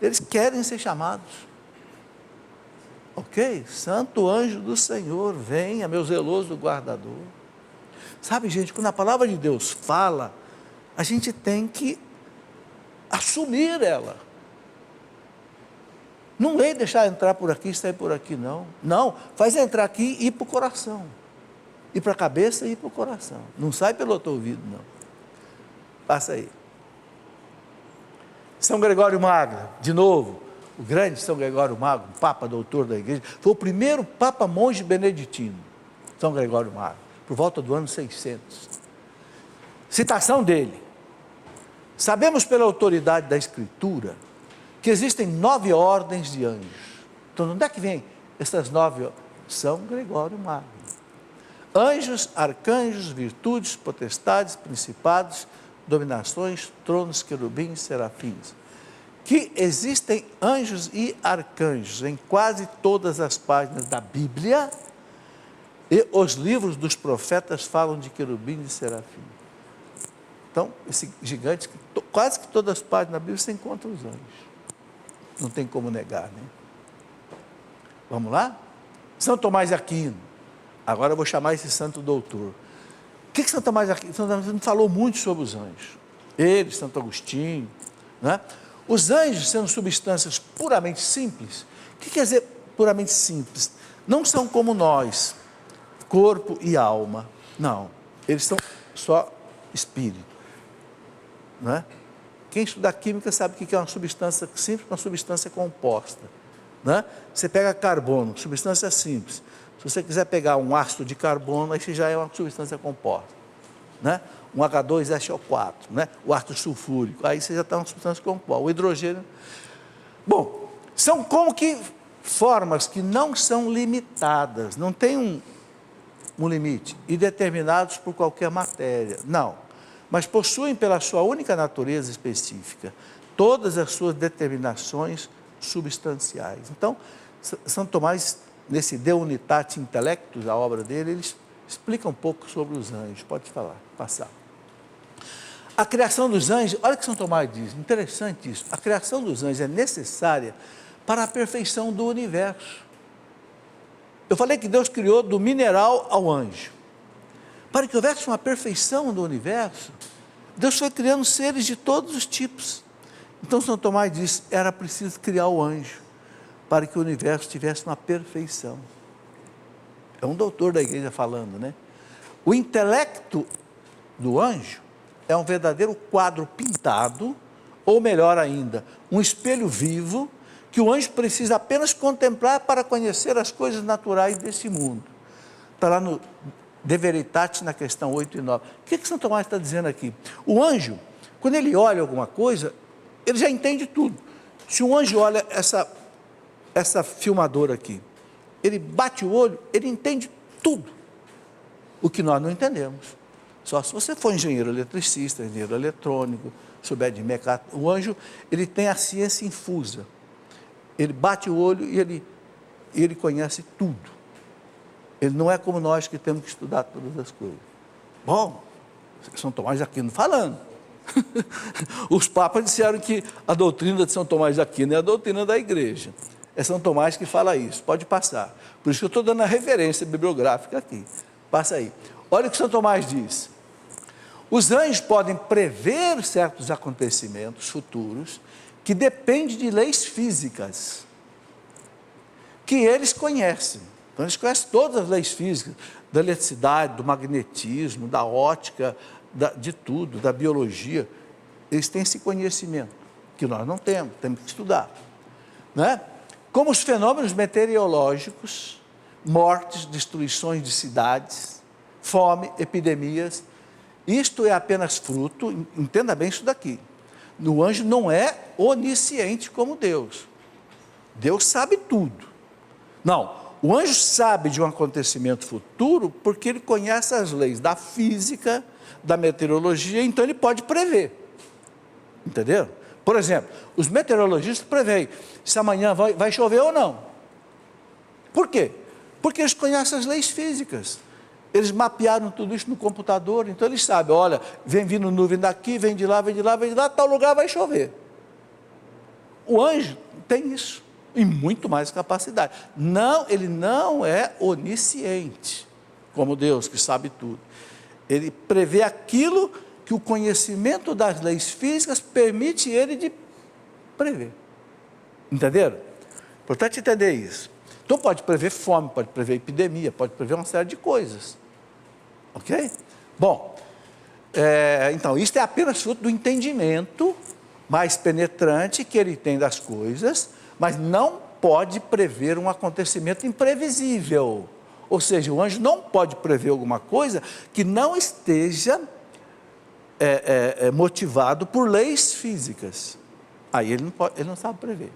Eles querem ser chamados. Ok? Santo anjo do Senhor, venha, meu zeloso guardador. Sabe, gente, quando a palavra de Deus fala, a gente tem que assumir ela. Não é deixar entrar por aqui e sair por aqui, não. Não, faz entrar aqui e ir para o coração. Ir para a cabeça e ir para o coração. Não sai pelo outro ouvido, não. Passa aí. São Gregório Magno, de novo, o grande São Gregório Magno, Papa doutor da igreja, foi o primeiro Papa monge beneditino, São Gregório Magno, por volta do ano 600. Citação dele: Sabemos pela autoridade da Escritura que existem 9 ordens de anjos. Então, de onde é que vem essas 9? São Gregório Magno. Anjos, arcanjos, virtudes, potestades, principados, dominações, tronos, querubins, serafins. Que existem anjos e arcanjos em quase todas as páginas da Bíblia, e os livros dos profetas falam de querubins e serafins. Então, esse gigante, quase que todas as páginas da Bíblia você encontra os anjos. Não tem como negar, né? Vamos lá? São Tomás de Aquino. Agora eu vou chamar esse santo doutor. O que São Tomás de Aquino? São Tomás de Aquino falou muito sobre os anjos. Ele, Santo Agostinho, né? Os anjos, sendo substâncias puramente simples, o que quer dizer puramente simples? Não são como nós, corpo e alma. Não, eles são só espírito. Né? Quem estuda química sabe o que é uma substância simples, uma substância composta. Né? Você pega carbono, substância simples. Se você quiser pegar um ácido de carbono, aí já é uma substância composta. Né? Um H2SO4, né? O ácido sulfúrico, aí você já está uma substância composta. O hidrogênio. Bom, são como que formas que não são limitadas, não tem um limite, e determinados por qualquer matéria. Não. Mas possuem pela sua única natureza específica todas as suas determinações substanciais. Então, São Tomás, nesse De Unitate Intellectus, a obra dele, ele explica um pouco sobre os anjos. Pode falar, passar. A criação dos anjos, olha o que São Tomás diz, interessante isso, a criação dos anjos é necessária para a perfeição do universo. Eu falei que Deus criou do mineral ao anjo. Para que houvesse uma perfeição do universo, Deus foi criando seres de todos os tipos. Então São Tomás diz, era preciso criar o anjo, para que o universo tivesse uma perfeição. É um doutor da igreja falando, né? O intelecto do anjo é um verdadeiro quadro pintado, ou melhor ainda, um espelho vivo, que o anjo precisa apenas contemplar para conhecer as coisas naturais desse mundo. Está lá no De Veritate, na questão 8 e 9. O que São Tomás está dizendo aqui? O anjo, quando ele olha alguma coisa, ele já entende tudo. Se um anjo olha essa filmadora aqui, ele bate o olho, ele entende tudo. O que nós não entendemos. Só se você for engenheiro eletricista, engenheiro eletrônico, souber de mecânica. O anjo, ele tem a ciência infusa. Ele bate o olho e ele conhece tudo. Ele não é como nós que temos que estudar todas as coisas. Bom, São Tomás de Aquino falando. Os papas disseram que a doutrina de São Tomás de Aquino é a doutrina da igreja. É São Tomás que fala isso, pode passar. Por isso que eu estou dando a referência bibliográfica aqui. Passa aí. Olha o que São Tomás diz. Os anjos podem prever certos acontecimentos futuros que dependem de leis físicas, que eles conhecem. Então, eles conhecem todas as leis físicas, da eletricidade, do magnetismo, da ótica, de tudo, da biologia. Eles têm esse conhecimento, que nós não temos que estudar. Né? Como os fenômenos meteorológicos, mortes, destruições de cidades, fome, epidemias, isto é apenas fruto, entenda bem isso daqui, o anjo não é onisciente como Deus. Deus sabe tudo. Não, o anjo sabe de um acontecimento futuro porque ele conhece as leis da física, da meteorologia, então ele pode prever. Entenderam? Por exemplo, os meteorologistas preveem se amanhã vai chover ou não. Por quê? Porque eles conhecem as leis físicas. Eles mapearam tudo isso no computador, então eles sabem, olha, vem vindo nuvem daqui, vem de lá, vem de lá, vem de lá, tal lugar vai chover. O anjo tem isso, e muito mais capacidade. Não, ele não é onisciente, como Deus, que sabe tudo. Ele prevê aquilo que o conhecimento das leis físicas permite ele de prever. Entenderam? Importante entender isso. Então pode prever fome, pode prever epidemia, pode prever uma série de coisas. Ok? Bom, então isto é apenas fruto do entendimento mais penetrante que ele tem das coisas, mas não pode prever um acontecimento imprevisível. Ou seja, o anjo não pode prever alguma coisa que não esteja motivado por leis físicas. Aí ele não sabe prever.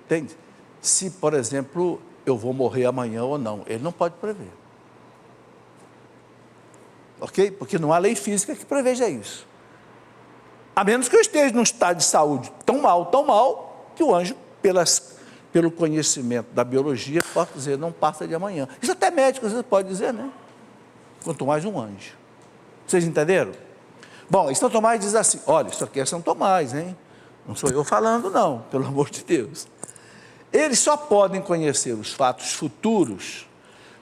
Entende? Se, por exemplo, eu vou morrer amanhã ou não, ele não pode prever. Ok? Porque não há lei física que preveja isso. A menos que eu esteja num estado de saúde tão mal, que o anjo, pelo conhecimento da biologia, pode dizer, não passa de amanhã. Isso até médico às vezes pode dizer, né? Quanto mais um anjo. Vocês entenderam? Bom, São Tomás diz assim, olha, isso aqui é São Tomás, hein? Não sou eu falando não, pelo amor de Deus. Eles só podem conhecer os fatos futuros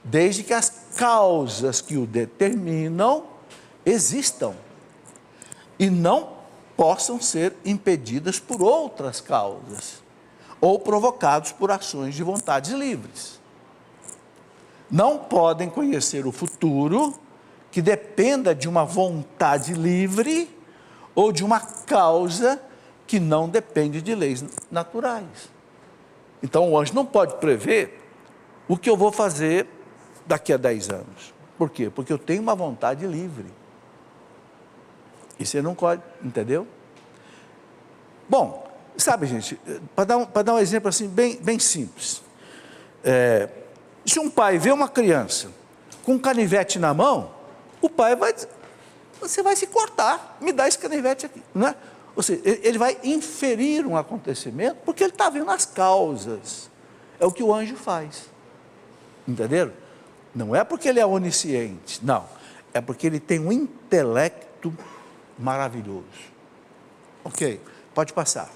desde que as causas que o determinam existam e não possam ser impedidas por outras causas ou provocados por ações de vontades livres. Não podem conhecer o futuro que dependa de uma vontade livre ou de uma causa que não depende de leis naturais. Então o anjo não pode prever o que eu vou fazer daqui a 10 anos. Por quê? Porque eu tenho uma vontade livre. E você não pode, entendeu? Bom, sabe, gente, para dar um exemplo assim bem simples. Se um pai vê uma criança com um canivete na mão, o pai vai dizer, você vai se cortar, me dá esse canivete aqui, não é? Ou seja, ele vai inferir um acontecimento porque ele está vendo as causas. É o que o anjo faz. Entenderam? Não é porque ele é onisciente, não. É porque ele tem um intelecto maravilhoso. Ok, pode passar.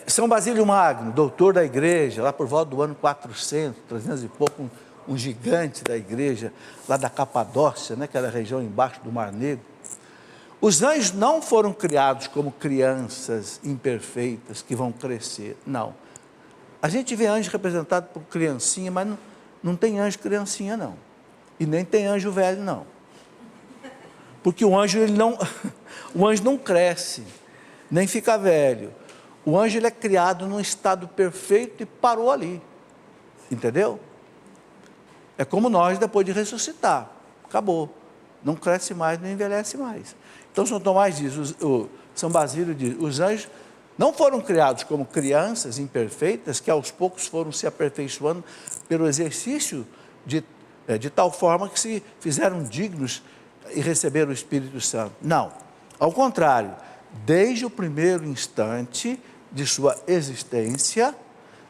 São Basílio Magno, doutor da igreja, lá por volta do ano 400, 300 e pouco, um gigante da igreja, lá da Capadócia, né, aquela região embaixo do Mar Negro. Os anjos não foram criados como crianças imperfeitas que vão crescer, não. A gente vê anjo representado por criancinha, mas não tem anjo criancinha, não. E nem tem anjo velho, não. Porque o anjo não cresce, nem fica velho. O anjo ele é criado num estado perfeito e parou ali. Entendeu? É como nós depois de ressuscitar. Acabou. Não cresce mais, não envelhece mais. Então São Tomás diz, São Basílio diz, os anjos não foram criados como crianças imperfeitas que aos poucos foram se aperfeiçoando pelo exercício de tal forma que se fizeram dignos e receberam o Espírito Santo. Não, ao contrário, desde o primeiro instante de sua existência,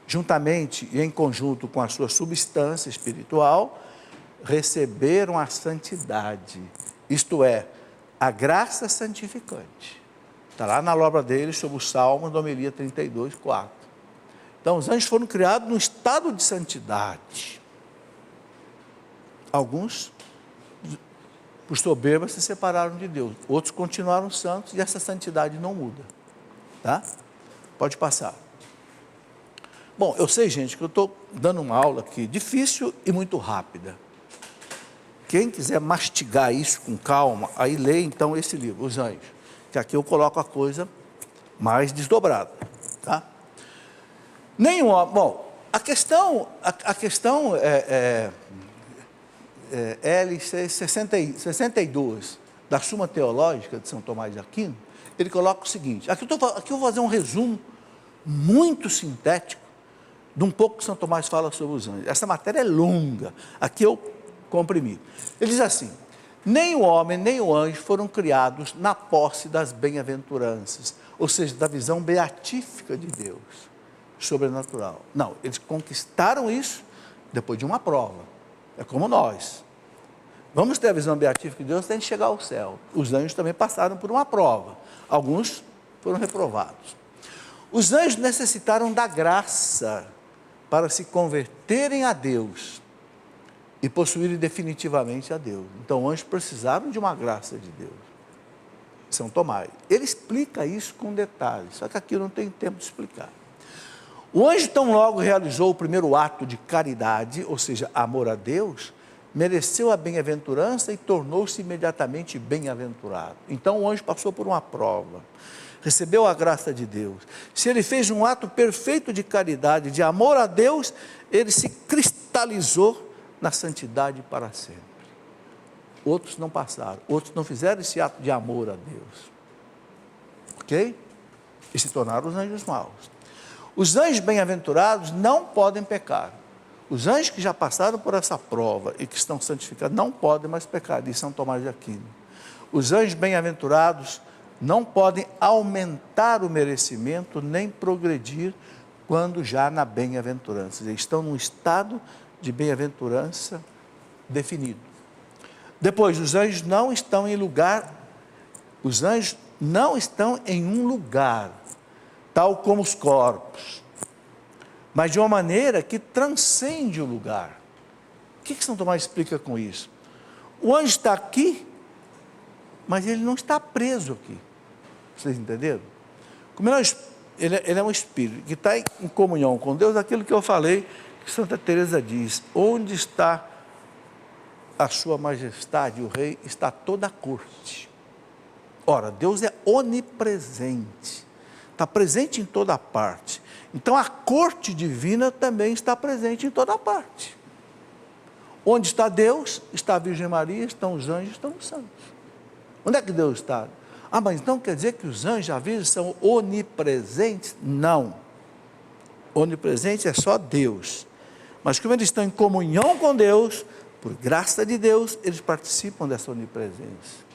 juntamente e em conjunto com a sua substância espiritual, receberam a santidade, isto é, a graça santificante. Está lá na obra deles sobre o Salmo, da homilia 32, 4. Então, os anjos foram criados num estado de santidade. Alguns, por soberba, se separaram de Deus. Outros continuaram santos e essa santidade não muda. Tá? Pode passar. Bom, eu sei, gente, que eu estou dando uma aula aqui difícil e muito rápida. Quem quiser mastigar isso com calma, aí lê então esse livro, Os Anjos, que aqui eu coloco a coisa mais desdobrada, tá? Bom, a questão LC 62 da Suma Teológica de São Tomás de Aquino, ele coloca o seguinte, aqui eu vou fazer um resumo muito sintético de um pouco que São Tomás fala sobre os anjos. Essa matéria é longa, aqui eu comprimi. Ele diz assim, nem o homem nem o anjo foram criados na posse das bem-aventuranças, ou seja, da visão beatífica de Deus, sobrenatural. Não, eles conquistaram isso depois de uma prova. É como nós. Vamos ter a visão beatífica de Deus até a gente chegar ao céu. Os anjos também passaram por uma prova. Alguns foram reprovados. Os anjos necessitaram da graça para se converterem a Deus e possuírem definitivamente a Deus. Então, os anjos precisaram de uma graça de Deus. São Tomás. Ele explica isso com detalhes, só que aqui eu não tenho tempo de explicar. O anjo, tão logo realizou o primeiro ato de caridade, ou seja, amor a Deus, mereceu a bem-aventurança e tornou-se imediatamente bem-aventurado. Então, o anjo passou por uma prova, recebeu a graça de Deus. Se ele fez um ato perfeito de caridade, de amor a Deus, ele se cristalizou na santidade para sempre. outros não passaram, outros não fizeram esse ato de amor a Deus. Ok? E se tornaram os anjos maus. Os anjos bem-aventurados não podem pecar. Os anjos que já passaram por essa prova e que estão santificados não podem mais pecar, diz São Tomás de Aquino. Os anjos bem-aventurados não podem aumentar o merecimento nem progredir quando já na bem-aventurança. Eles estão num estado de bem-aventurança definido. Depois, os anjos não estão em lugar, os anjos não estão em um lugar, tal como os corpos, mas de uma maneira que transcende o lugar. O que São Tomás explica com isso? O anjo está aqui, mas ele não está preso aqui. Vocês entenderam? Como ele é um espírito que está em comunhão com Deus, aquilo que eu falei, que Santa Teresa diz: onde está a sua majestade, o rei, está toda a corte. Ora, Deus é onipresente, está presente em toda parte. Então a corte divina também está presente em toda parte. Onde está Deus, está a Virgem Maria, estão os anjos, estão os santos. Onde é que Deus está? Ah, mas então quer dizer que os anjos, a Virgem, são onipresentes? Não. Onipresente é só Deus. Mas como eles estão em comunhão com Deus, por graça de Deus, eles participam dessa onipresença.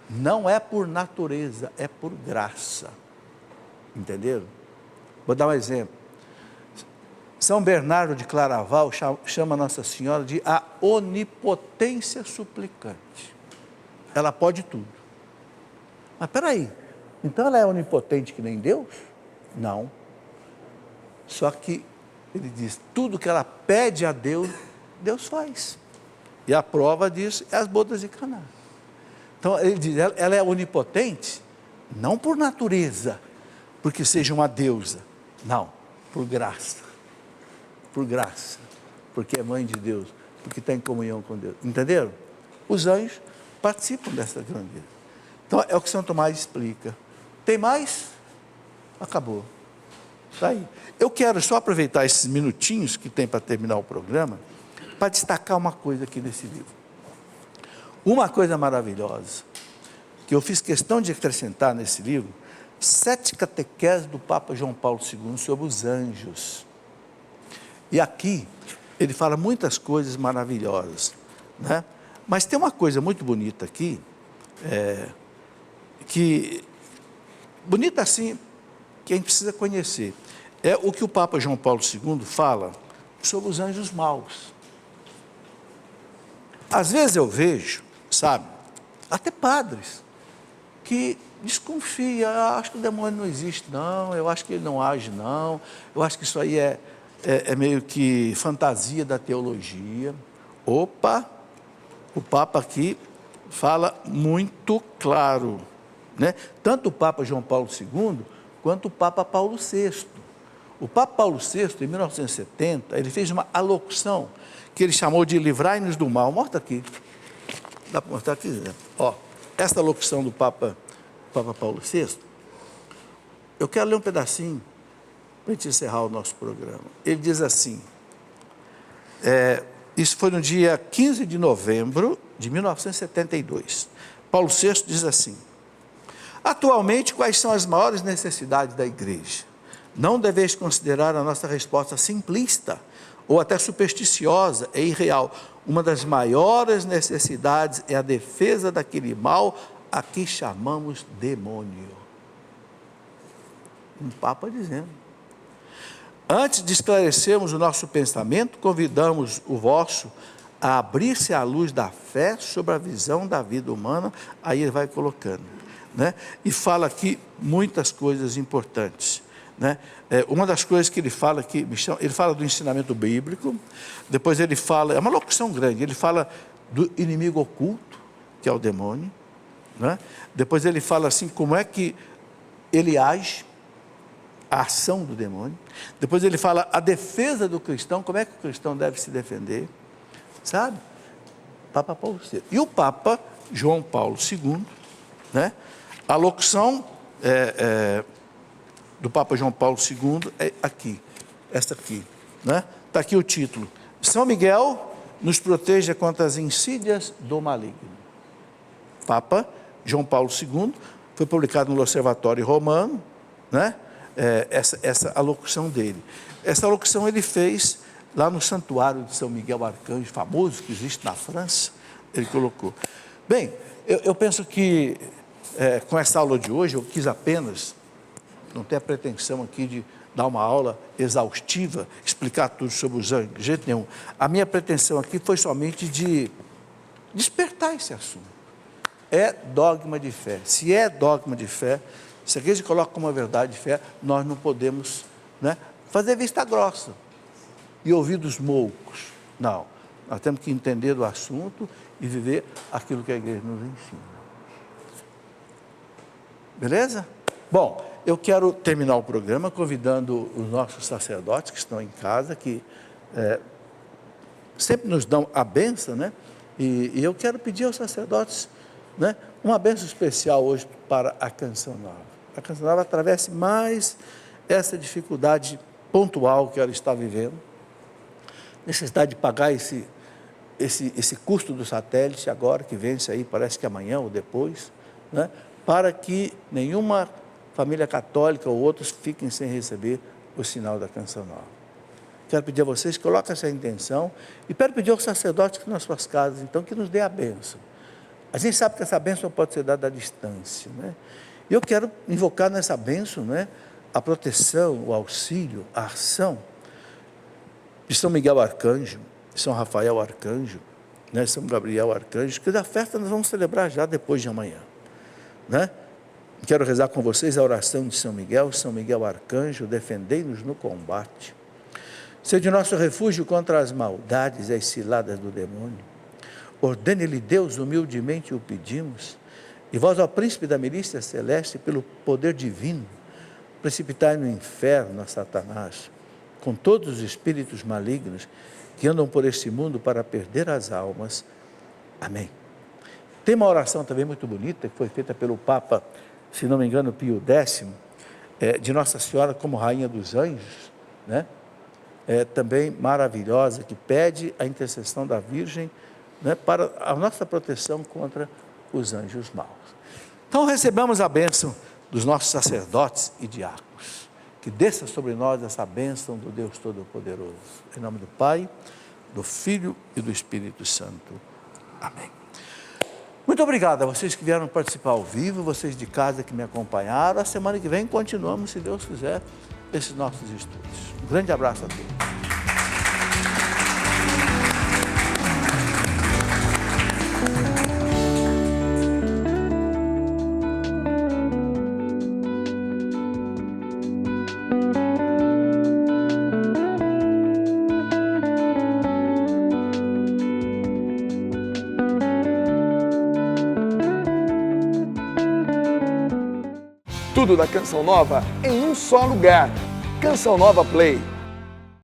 Não é por natureza, é por graça. Entenderam? Vou dar um exemplo. São Bernardo de Claraval chama Nossa Senhora de a onipotência suplicante. Ela pode tudo. Mas peraí, então ela é onipotente que nem Deus? Não. Só que ele diz, tudo que ela pede a Deus, Deus faz. E a prova disso é as bodas de Caná. Então ele diz, ela é onipotente, não por natureza, porque seja uma deusa. Não, por graça. Por graça. Porque é mãe de Deus, porque está em comunhão com Deus. Entenderam? Os anjos participam dessa grandeza. Então é o que São Tomás explica. Tem mais? Acabou. Está aí. Eu quero só aproveitar esses minutinhos que tem para terminar o programa, para destacar uma coisa aqui nesse livro. Uma coisa maravilhosa, que eu fiz questão de acrescentar nesse livro, 7 catequeses do Papa João Paulo II sobre os anjos. E aqui, ele fala muitas coisas maravilhosas, né? Mas tem uma coisa muito bonita aqui, bonita assim, que a gente precisa conhecer. É o que o Papa João Paulo II fala sobre os anjos maus. Às vezes eu vejo, sabe, até padres, que desconfia, acho que o demônio não existe não, eu acho que ele não age não, eu acho que isso aí é meio que fantasia da teologia. Opa, o Papa aqui fala muito claro, né? Tanto o Papa João Paulo II, quanto o Papa Paulo VI. O Papa Paulo VI, em 1970, ele fez uma alocução que ele chamou de livrai-nos do mal. Mostra aqui. Dá para mostrar aqui? Ó, essa alocução do Papa Paulo VI, eu quero ler um pedacinho para a gente encerrar o nosso programa. Ele diz assim, isso foi no dia 15 de novembro de 1972. Paulo VI diz assim: atualmente, quais são as maiores necessidades da igreja? Não deveis considerar a nossa resposta simplista ou até supersticiosa e irreal. Uma das maiores necessidades é a defesa daquele mal a que chamamos demônio. Um Papa dizendo. Antes de esclarecermos o nosso pensamento, convidamos o vosso a abrir-se à luz da fé sobre a visão da vida humana. Aí ele vai colocando, né? E fala aqui muitas coisas importantes, né? Uma das coisas que ele fala aqui, ele fala do ensinamento bíblico, depois ele fala, é uma locução grande, ele fala do inimigo oculto, que é o demônio, né? Depois ele fala assim, como é que ele age, a ação do demônio. Depois ele fala a defesa do cristão, como é que o cristão deve se defender, sabe? Papa Paulo VI. E o Papa João Paulo II, né? A locução do Papa João Paulo II é aqui, esta aqui, né? Está aqui o título: São Miguel, nos proteja contra as insídias do maligno. Papa João Paulo II, foi publicado no Observatório Romano, né? Essa alocução dele. Essa alocução ele fez lá no Santuário de São Miguel Arcanjo, famoso, que existe na França, ele colocou. Bem, eu penso que com essa aula de hoje, eu quis apenas, não ter a pretensão aqui de dar uma aula exaustiva, explicar tudo sobre os anjos, de jeito nenhum. A minha pretensão aqui foi somente de despertar esse assunto. É dogma de fé. Se é dogma de fé, se a igreja coloca como uma verdade de fé, nós não podemos, né, fazer vista grossa e ouvidos moucos. Não, nós temos que entender do assunto e viver aquilo que a igreja nos ensina. Beleza? Bom, eu quero terminar o programa convidando os nossos sacerdotes que estão em casa, que sempre nos dão a bênção, né? E eu quero pedir aos sacerdotes, né, uma bênção especial hoje para a Canção Nova. A Canção Nova atravesse mais essa dificuldade pontual que ela está vivendo, necessidade de pagar esse custo do satélite agora, que vence aí, parece que amanhã ou depois, né, para que nenhuma família católica ou outros fiquem sem receber o sinal da Canção Nova. Quero pedir a vocês que coloquem essa intenção e quero pedir aos sacerdotes que nas suas casas, então, que nos dê a bênção. A gente sabe que essa bênção pode ser dada à distância, né? E eu quero invocar nessa bênção, né, a proteção, o auxílio, a ação de São Miguel Arcanjo, de São Rafael Arcanjo, né, São Gabriel Arcanjo, que da festa nós vamos celebrar já depois de amanhã, né? Quero rezar com vocês a oração de São Miguel Arcanjo, defendei-nos no combate. Seja nosso refúgio contra as maldades e as ciladas do demônio. Ordene-lhe Deus, humildemente o pedimos, e vós, ó príncipe da milícia celeste, pelo poder divino, precipitai no inferno a Satanás, com todos os espíritos malignos que andam por este mundo para perder as almas. Amém. Tem uma oração também muito bonita, que foi feita pelo Papa, se não me engano, Pio X, de Nossa Senhora como Rainha dos Anjos, né? Também maravilhosa, que pede a intercessão da Virgem, né, para a nossa proteção contra os anjos maus. Então recebamos a bênção dos nossos sacerdotes e diáconos, que desça sobre nós essa bênção do Deus Todo-Poderoso. Em nome do Pai, do Filho e do Espírito Santo. Amém. Muito obrigado a vocês que vieram participar ao vivo, vocês de casa que me acompanharam. A semana que vem continuamos, se Deus quiser, esses nossos estudos. Um grande abraço a todos. Tudo da Canção Nova em um só lugar. Canção Nova Play.